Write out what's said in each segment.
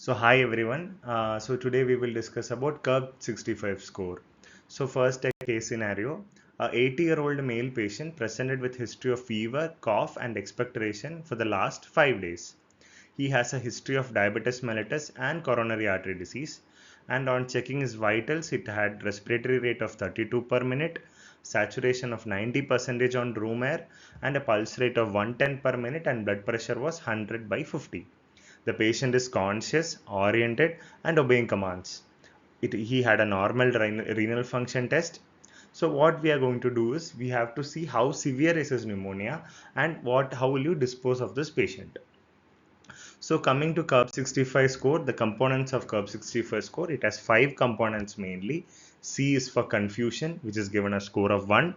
So hi everyone. So today we will discuss about CURB-65 score. So first a case scenario. A 80-year-old male patient presented with history of fever, cough and expectoration for the last 5 days. He has a history of diabetes mellitus and coronary artery disease, and on checking his vitals it had respiratory rate of 32 per minute, saturation of 90% on room air and a pulse rate of 110 per minute, and blood pressure was 100/50. The patient is conscious, oriented, and obeying commands. He had a normal renal function test. So what we are going to do is we have to see how severe is his pneumonia and how will you dispose of this patient. So coming to CURB-65 score, the components of CURB-65 score, it has 5 components mainly. C is for confusion, which is given a score of 1.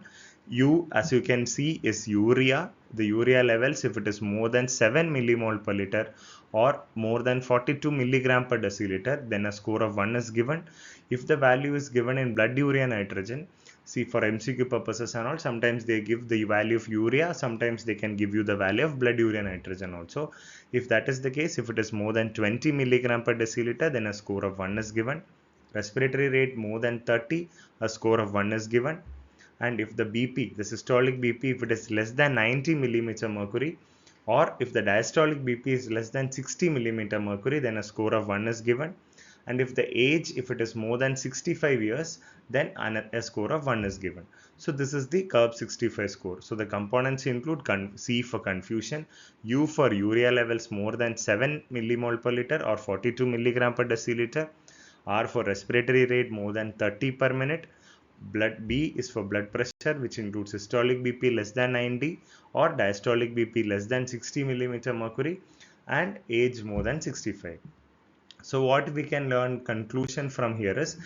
U, as you can see, is urea. The urea levels, if it is more than 7 millimole per liter or more than 42 milligram per deciliter, then a score of 1 is given. If the value is given in blood urea nitrogen, see, for MCQ purposes and all, sometimes they give the value of urea, sometimes they can give you the value of blood urea nitrogen also. If that is the case, if it is more than 20 milligram per deciliter, then a score of 1 is given. Respiratory rate more than 30, a score of 1 is given. And if the BP, the systolic BP, if it is less than 90 millimeter mercury, or if the diastolic BP is less than 60 millimeter mercury, then a score of 1 is given. And if the age, if it is more than 65 years, then a score of 1 is given. So this is the CURB-65 score. So the components include C for confusion, U for urea levels more than 7 millimole per liter or 42 milligram per deciliter, R for respiratory rate more than 30 per minute. Blood B is for blood pressure, which includes systolic BP less than 90 or diastolic BP less than 60 millimeter mercury, and age more than 65. So what we can learn conclusion from here is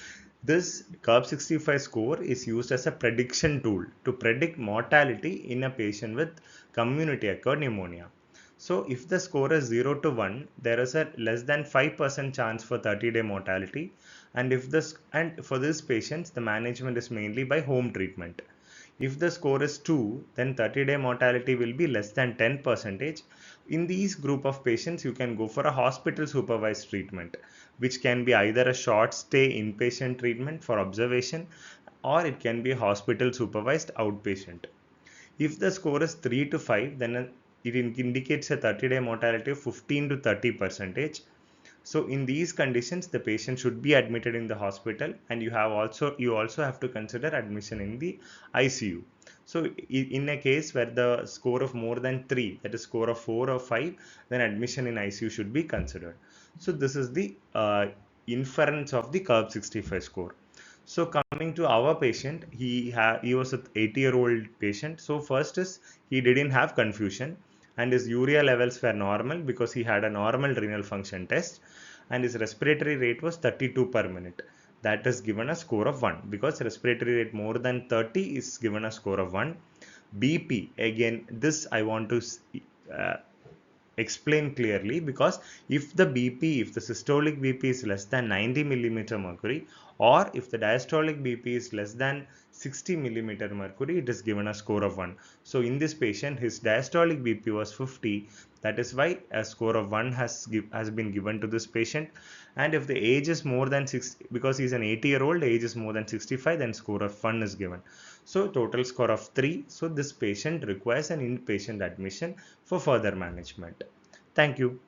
this CURB-65 score is used as a prediction tool to predict mortality in a patient with community acquired pneumonia. So if the score is 0 to 1, there is a less than 5% chance for 30-day mortality, and for these patients the management is mainly by home treatment. If the score is 2, then 30-day mortality will be less than 10%. In these group of patients, you can go for a hospital supervised treatment, which can be either a short stay inpatient treatment for observation, or it can be a hospital supervised outpatient. If the score is 3 to 5, then it indicates a 30-day mortality of 15 to 30%. So in these conditions, the patient should be admitted in the hospital, and you also have to consider admission in the ICU. So in a case where the score of more than 3, that is score of 4 or 5, then admission in ICU should be considered. So this is the inference of the CURB-65 score. So coming to our patient, he was an 80-year-old patient. So first is he didn't have confusion, and his urea levels were normal because he had a normal renal function test, and his respiratory rate was 32 per minute. That is given a score of 1 because respiratory rate more than 30 is given a score of 1. BP, again, this I want to uh, explain clearly, because if the systolic BP is less than 90 millimeter mercury, or if the diastolic BP is less than 60 millimeter mercury, it is given a score of 1. So in this patient, his diastolic BP was 50. That is why a score of 1 has been given to this patient. And if the age is more than 6, because he is an 80-year-old, age is more than 65, then score of 1 is given. So total score of 3. So this patient requires an inpatient admission for further management. Thank you.